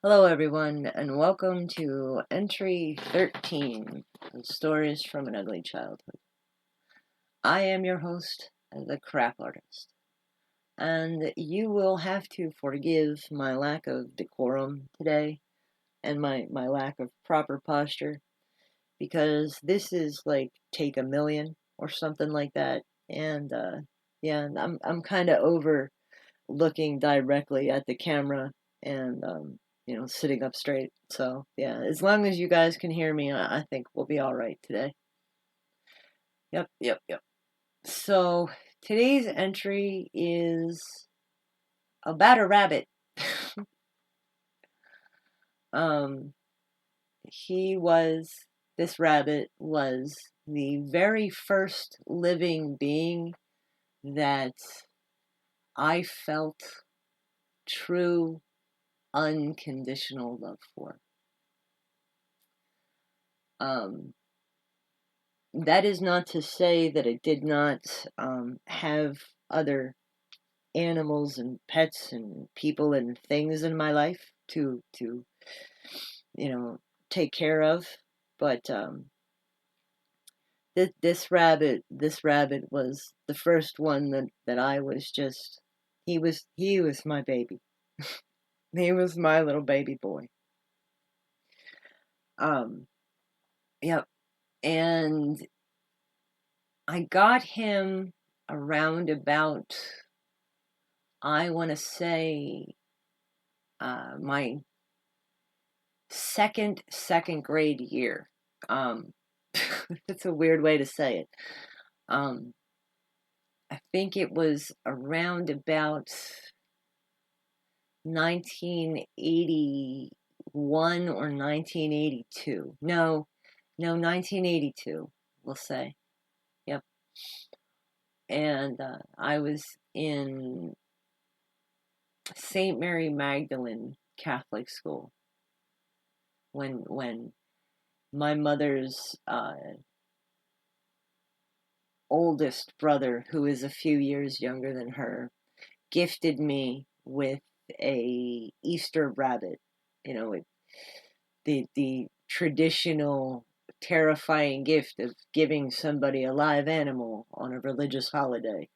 Hello, everyone, and welcome to Entry 13 Stories from an Ugly Childhood. I am your host, the Crap Artist, and you will have to forgive my lack of decorum today and my lack of proper posture because this is like take a million or something like that, and yeah, I'm kind of over looking directly at the camera and sitting up straight. So yeah, as long as you guys can hear me, I think we'll be all right today. Yep. So today's entry is about a rabbit. um, he was this rabbit was the very first living being that I felt true unconditional love for. Um, that is not to say that it did not have other animals and pets and people and things in my life to take care of, but this rabbit was the first one that I was just he was my baby. He was my little baby boy. um yep. And I got him around about, I want to say, my second grade year. That's a weird way to say it. Um, I think it was around about 1981 or 1982. No, 1982, we'll say. Yep. And I was in St. Mary Magdalene Catholic School when my mother's oldest brother, who is a few years younger than her, gifted me with a Easter rabbit. You know, the traditional terrifying gift of giving somebody a live animal on a religious holiday.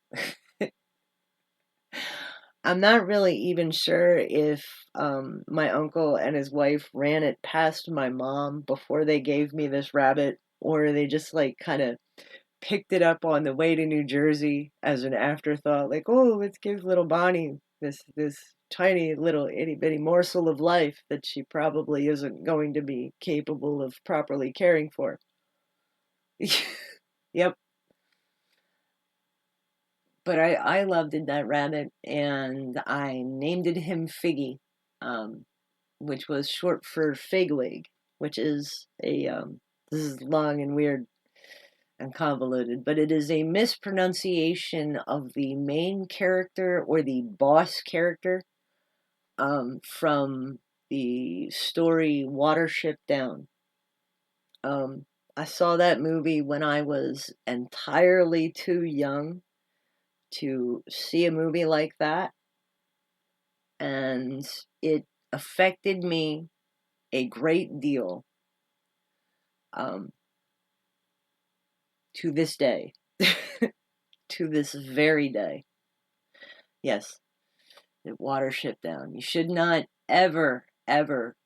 I'm not really even sure if my uncle and his wife ran it past my mom before they gave me this rabbit, or they just like kind of picked it up on the way to New Jersey as an afterthought, like, oh, let's give little Bonnie this tiny little itty bitty morsel of life that she probably isn't going to be capable of properly caring for. Yep. But I loved that rabbit, and I named him Figgy, um, which was short for Figwig, which is this is long and weird and convoluted, but it is a mispronunciation of the main character or the boss character from the story Watership Down. I saw that movie when I was entirely too young to see a movie like that, and it affected me a great deal um, to this day, to this very day. Yes, the Watership Down. You should not ever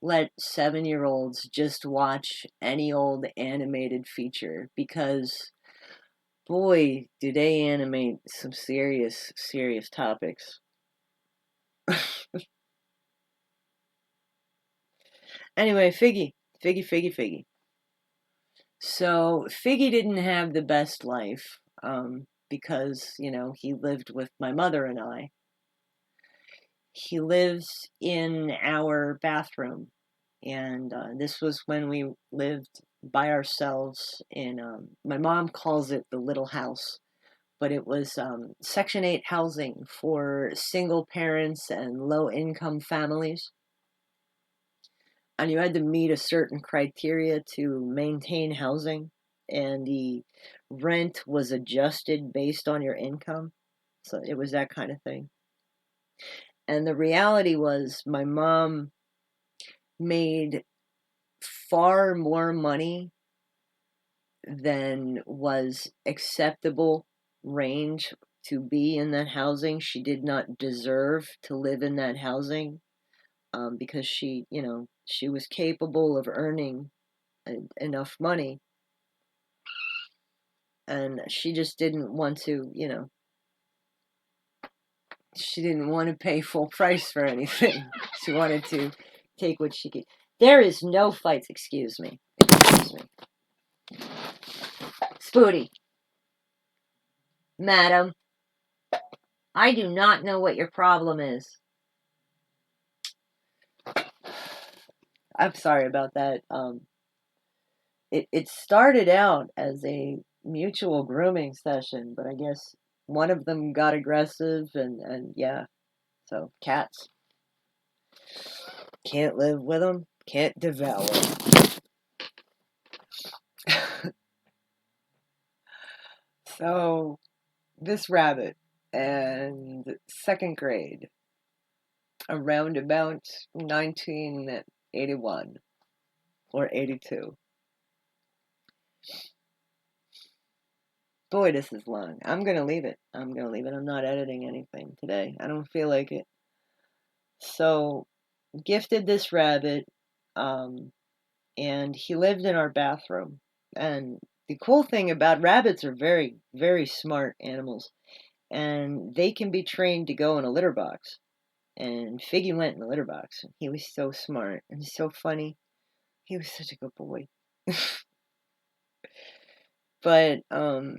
let 7-year-olds just watch any old animated feature, because boy, do they animate some serious topics. Anyway, Figgy. So Figgy didn't have the best life because, he lived with my mother and I. He lives in our bathroom, and this was when we lived by ourselves in, my mom calls it the little house, but it was Section 8 housing for single parents and low-income families. And you had to meet a certain criteria to maintain housing, and the rent was adjusted based on your income. So it was that kind of thing. And the reality was, my mom made far more money than was acceptable range to be in that housing. She did not deserve to live in that housing, because she was capable of earning enough money, and she just didn't want to, she didn't want to pay full price for anything. She wanted to take what she could. There is no fights, excuse me. Spooty, madam, I do not know what your problem is. I'm sorry about that. It started out as a mutual grooming session, but I guess one of them got aggressive, and yeah, so cats. Can't live with them, can't devour. So, this rabbit, and second grade, around about 1981 or 82. Boy, this is long. I'm gonna leave it. I'm not editing anything today. I don't feel like it. So, gifted this rabbit, and he lived in our bathroom. And the cool thing about rabbits are very, very smart animals, and they can be trained to go in a litter box. And Figgy went in the litter box. He was so smart and so funny. He was such a good boy. But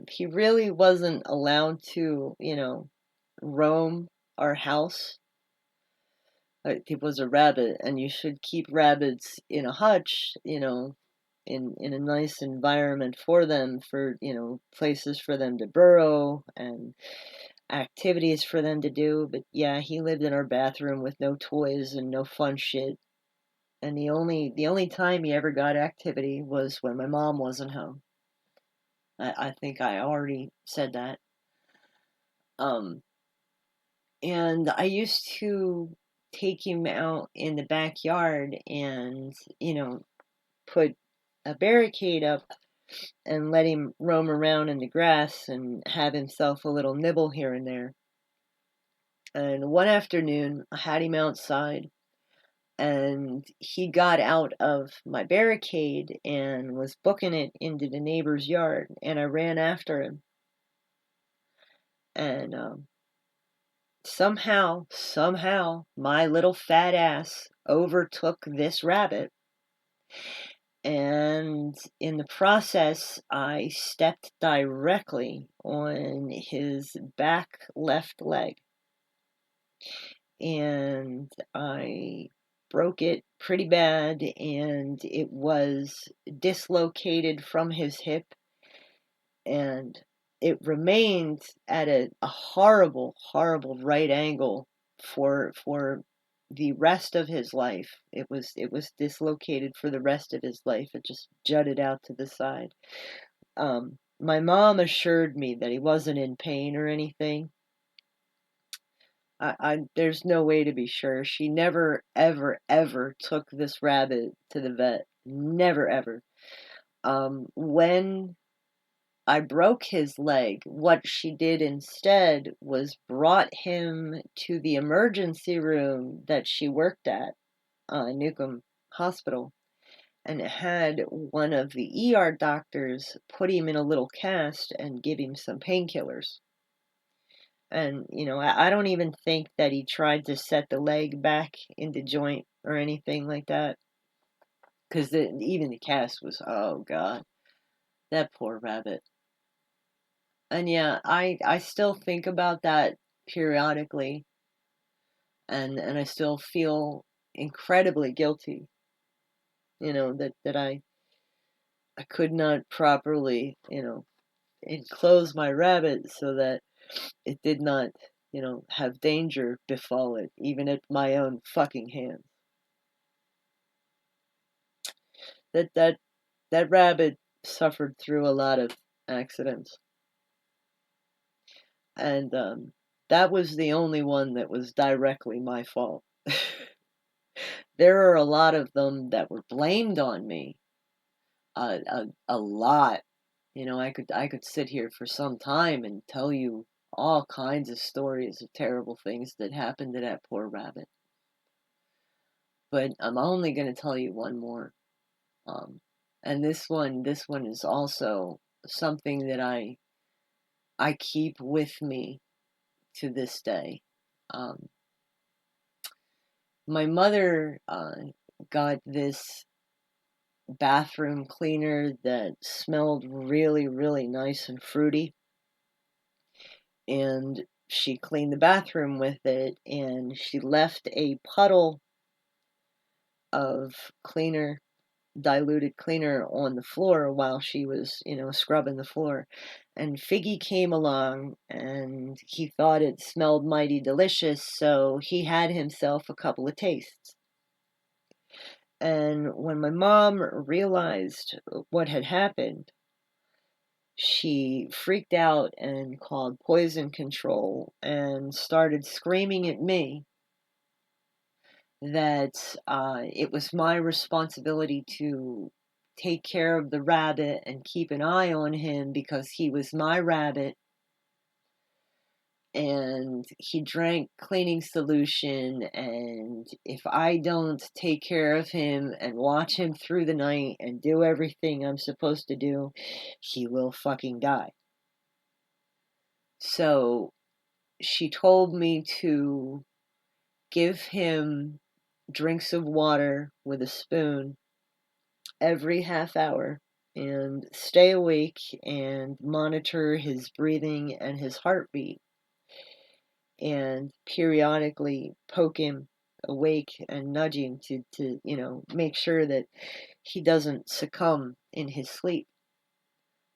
he really wasn't allowed to, roam our house. He was a rabbit, and you should keep rabbits in a hutch, in a nice environment for them, for, places for them to burrow and activities for them to do. But yeah, he lived in our bathroom with no toys and no fun shit. And the only time he ever got activity was when my mom wasn't home. I think I already said that. And I used to take him out in the backyard and, put a barricade up and let him roam around in the grass and have himself a little nibble here and there. And one afternoon, I had him outside, and he got out of my barricade and was booking it into the neighbor's yard, and I ran after him. And somehow, my little fat ass overtook this rabbit, and in the process, I stepped directly on his back left leg, and I broke it pretty bad, and it was dislocated from his hip, and it remained at a horrible, horrible right angle for the rest of his life. It was dislocated for the rest of his life. It just jutted out to the side. My mom assured me that he wasn't in pain or anything. There's no way to be sure. She never, ever, ever took this rabbit to the vet. Never, ever. When I broke his leg, what she did instead was brought him to the emergency room that she worked at, Newcomb Hospital, and had one of the ER doctors put him in a little cast and give him some painkillers. And, I don't even think that he tried to set the leg back into joint or anything like that. Because even the cast was, oh God, that poor rabbit. And yeah, I still think about that periodically, and I still feel incredibly guilty, that I could not properly, enclose my rabbit so that it did not, have danger befall it, even at my own fucking hands. That rabbit suffered through a lot of accidents, and that was the only one that was directly my fault. there are a lot of them that were blamed on me. A lot. You know, I could sit here for some time and tell you all kinds of stories of terrible things that happened to that poor rabbit. But I'm only going to tell you one more. Um, and this one is also something that I keep with me to this day. Um, my mother got this bathroom cleaner that smelled really, really nice and fruity. And she cleaned the bathroom with it, and she left a puddle of cleaner, diluted cleaner on the floor while she was, scrubbing the floor. And Figgy came along and he thought it smelled mighty delicious, so he had himself a couple of tastes. And when my mom realized what had happened, she freaked out and called poison control and started screaming at me that it was my responsibility to take care of the rabbit and keep an eye on him because he was my rabbit, and he drank cleaning solution, and if I don't take care of him and watch him through the night and do everything I'm supposed to do, he will fucking die. So she told me to give him drinks of water with a spoon every half hour and stay awake and monitor his breathing and his heartbeat, and periodically poke him awake and nudge him to make sure that he doesn't succumb in his sleep.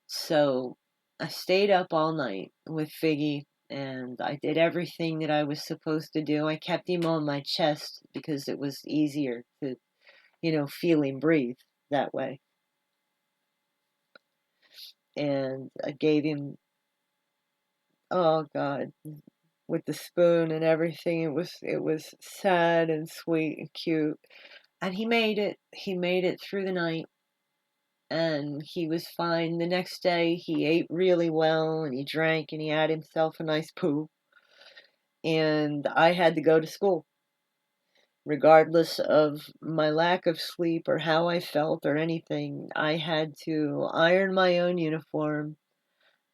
So I stayed up all night with Figgy, and I did everything that I was supposed to do. I kept him on my chest because it was easier to, feel him breathe that way. And I gave him, oh God, with the spoon and everything. It was sad and sweet and cute. And he made it. He made it through the night. And he was fine. The next day, he ate really well, and he drank, and he had himself a nice poo. And I had to go to school. Regardless of my lack of sleep or how I felt or anything, I had to iron my own uniform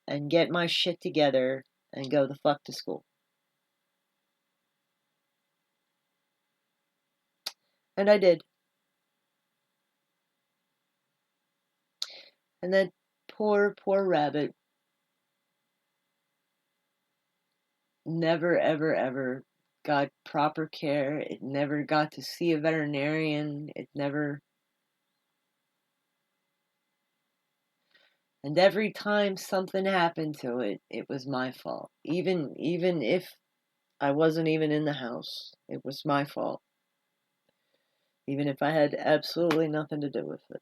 and get my shit together and go the fuck to school. And I did. And that poor, poor rabbit never, ever, ever got proper care. It never got to see a veterinarian. It never. And every time something happened to it, it was my fault. Even if I wasn't even in the house, it was my fault. Even if I had absolutely nothing to do with it.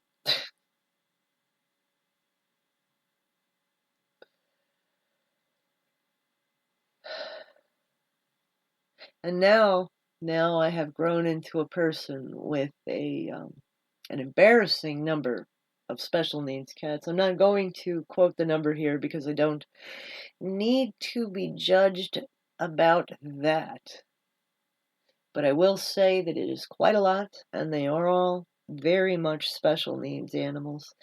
And now I have grown into a person with an embarrassing number of special needs cats. I'm not going to quote the number here because I don't need to be judged about that. But I will say that it is quite a lot, and they are all very much special needs animals.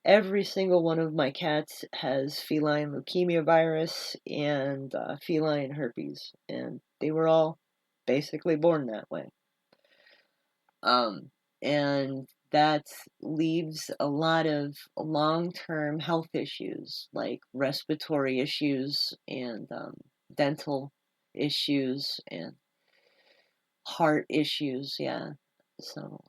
Every single one of my cats has feline leukemia virus and feline herpes, and they were all basically born that way. And that leaves a lot of long-term health issues like respiratory issues and dental issues and heart issues. Yeah, so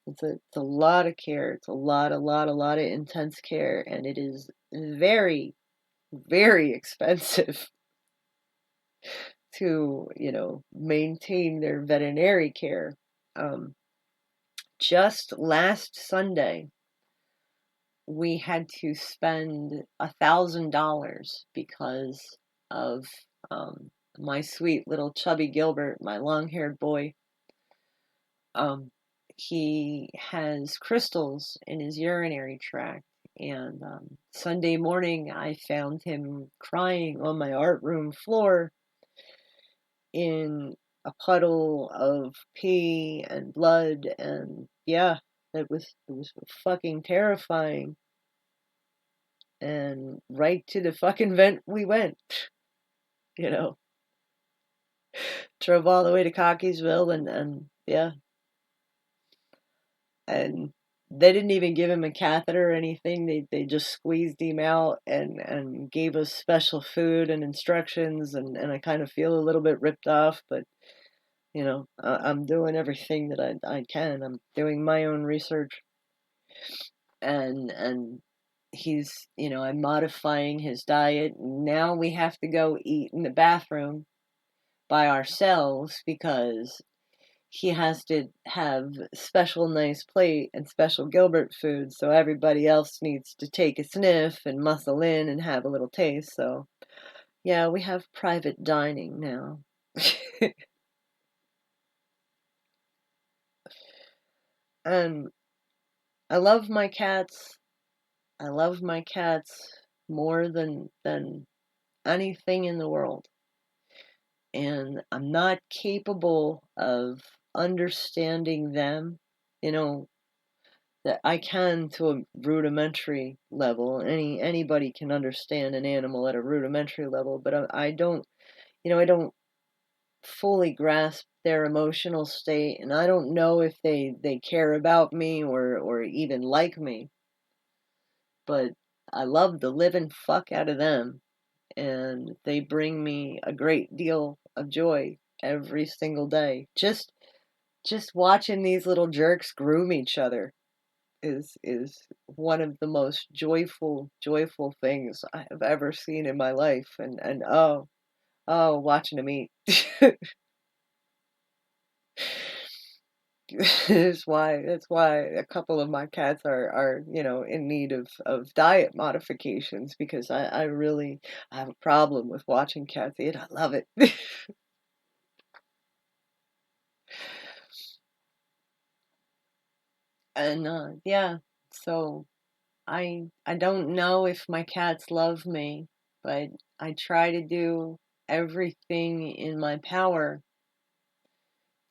it's a lot of care. It's a lot of intense care, and it is very, very expensive to maintain their veterinary care. Just last Sunday, we had to spend $1,000 because of my sweet little chubby Gilbert, my long-haired boy. he has crystals in his urinary tract. And Sunday morning, I found him crying on my art room floor in a puddle of pee and blood. And yeah, it was fucking terrifying. And right to the fucking vent we went, you know. Drove all the way to Cockeysville, and yeah, and they didn't even give him a catheter or anything. They just squeezed him out and gave us special food and instructions, and I kind of feel a little bit ripped off, but you know, I'm doing everything that I can. I'm doing my own research, and he's, you know, I'm modifying his diet. Now we have to go eat in the bathroom by ourselves because he has to have special nice plate and special Gilbert food, so everybody else needs to take a sniff and muscle in and have a little taste. So yeah, we have private dining now. And I love my cats. I love my cats more than anything in the world. And I'm not capable of understanding them. You know, that I can to a rudimentary level. Anybody can understand an animal at a rudimentary level, but I don't, you know, I don't fully grasp their emotional state, and I don't know if they care about me or even like me. But I love the living fuck out of them, and they bring me a great deal of joy every single day. Just watching these little jerks groom each other is one of the most joyful things I have ever seen in my life. And watching them eat. That's why a couple of my cats are you know, in need of diet modifications, because I really, I have a problem with watching cats eat. I love it. And yeah, so I don't know if my cats love me, but I try to do everything in my power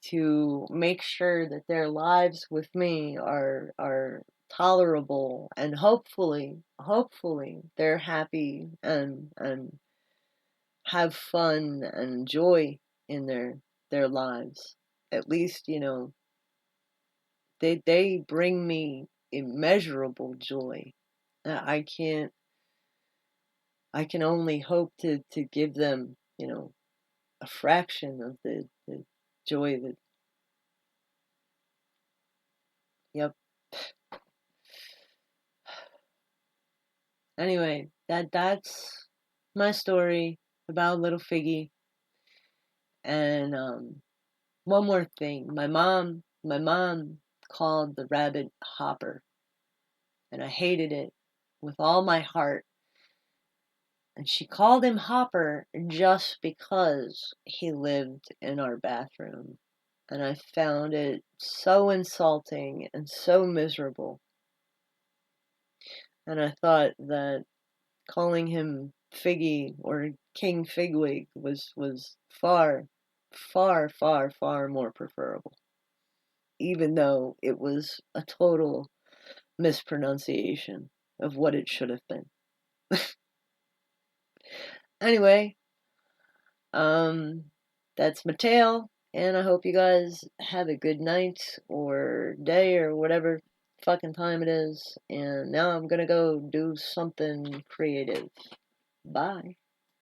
to make sure that their lives with me are tolerable, and hopefully they're happy and have fun and joy in their lives. At least, you know, they bring me immeasurable joy. I can't, I can only hope to give them, you know, a fraction of the joy that, yep. Anyway, that's my story about little Figgy. And one more thing. My mom called the rabbit Hopper, and I hated it with all my heart. And she called him Hopper just because he lived in our bathroom. And I found it so insulting and so miserable. And I thought that calling him Figgy or King Figwig was far more preferable, even though it was a total mispronunciation of what it should have been. Anyway, that's my tale, and I hope you guys have a good night or day or whatever fucking time it is. And now I'm gonna go do something creative. Bye.